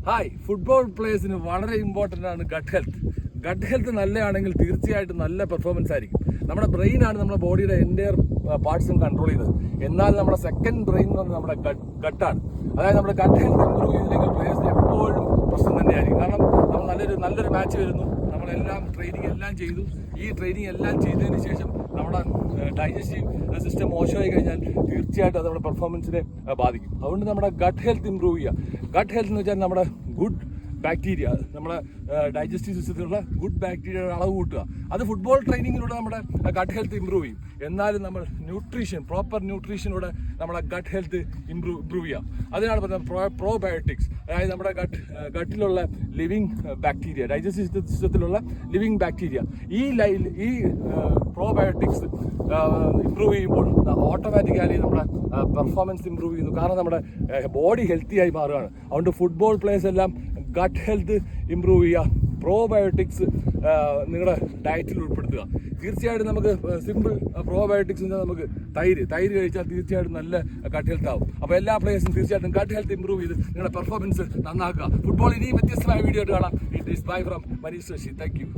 Hi, football പ്ലേയേഴ്സിന് വളരെ important ആണ് gut health. Gut health നല്ലതാണെങ്കിൽ തീർച്ചയായിട്ടും നല്ല പെർഫോമൻസ് ആയിരിക്കും. നമ്മുടെ ബ്രെയിനാണ് നമ്മുടെ ബോഡിയുടെ എൻ്റയർ പാർട്സും കൺട്രോൾ ചെയ്യുന്നത്. എന്നാൽ നമ്മുടെ സെക്കൻഡ് ബ്രെയിൻ എന്ന് പറഞ്ഞാൽ നമ്മുടെ ഗട്ടാണ്. അതായത് നമ്മുടെ ഗട്ട് ഹെൽത്ത് ഇമ്പ്രൂവ് ചെയ്തില്ലെങ്കിൽ പ്ലേയേഴ്സിന് എപ്പോഴും പ്രശ്നം തന്നെയായിരിക്കും. കാരണം നമ്മൾ നല്ലൊരു മാച്ച് വരുന്നു, നമ്മളെല്ലാം ട്രെയിനിങ് എല്ലാം ചെയ്തു. ഈ ട്രെയിനിങ് എല്ലാം ചെയ്തതിന് ശേഷം നമ്മുടെ ഡൈജസ്റ്റീവ് സിസ്റ്റം മോശമായി കഴിഞ്ഞാൽ തീർച്ചയായിട്ടും അത് നമ്മുടെ പെർഫോമൻസിനെ ബാധിക്കും. അതുകൊണ്ട് നമ്മുടെ ഗട്ട് ഹെൽത്ത് ഇമ്പ്രൂവ് ചെയ്യുക. ഗട്ട് ഹെൽത്ത് എന്ന് വെച്ചാൽ നമ്മുടെ ഗുഡ് ബാക്ടീരിയ, നമ്മുടെ ഡൈജസ്റ്റീവ് സിസ്റ്റത്തിലുള്ള ഗുഡ് ബാക്ടീരിയയുടെ അളവ് കൂട്ടുക. അത് ഫുട്ബോൾ ട്രെയിനിങ്ങിലൂടെ നമ്മുടെ ഗട്ട് ഹെൽത്ത് ഇമ്പ്രൂവ് ചെയ്യും. എന്നാലും നമ്മൾ പ്രോപ്പർ ന്യൂട്രീഷനിലൂടെ നമ്മുടെ ഗട്ട് ഹെൽത്ത് ഇമ്പ്രൂവ് ചെയ്യാം. അതിനാണ് പറയുന്നത് പ്രോബയോട്ടിക്സ്. അതായത് നമ്മുടെ ഗട്ടിലുള്ള ലിവിങ് ബാക്ടീരിയ, ഡൈജസ്റ്റീവ് സിസ്റ്റത്തിലുള്ള ലിവിങ് ബാക്ടീരിയ, ഈ പ്രോബയോട്ടിക്സ് ഇമ്പ്രൂവ് ചെയ്യുമ്പോൾ ഓട്ടോമാറ്റിക്കലി നമ്മുടെ പെർഫോമൻസ് ഇമ്പ്രൂവ് ചെയ്യുന്നു. കാരണം നമ്മുടെ ബോഡി ഹെൽത്തിയായി മാറുകയാണ്. അതുകൊണ്ട് ഫുട്ബോൾ പ്ലേയേഴ്സ് എല്ലാം ഗട്ട് ഹെൽത്ത് ഇമ്പ്രൂവ് ചെയ്യുക, പ്രോബയോട്ടിക്സ് നിങ്ങളുടെ ഡയറ്റിൽ ഉൾപ്പെടുത്തുക. തീർച്ചയായിട്ടും നമുക്ക് സിമ്പിൾ പ്രോബയോട്ടിക്സ് നമുക്ക് തൈര് കഴിച്ചാൽ തീർച്ചയായിട്ടും നല്ല ഗട്ട് ഹെൽത്ത് ആവും. അപ്പോൾ എല്ലാ പ്ലേയേഴ്സും തീർച്ചയായിട്ടും ഗട്ട് ഹെൽത്ത് ഇമ്പ്രൂവ് ചെയ്ത് നിങ്ങളുടെ പെർഫോമൻസ് നന്നാക്കുക. ഫുട്ബോൾ ഇനിയും വ്യത്യസ്തമായ വീഡിയോ കാണാം. It is bye from Manish Sashi. Thank U.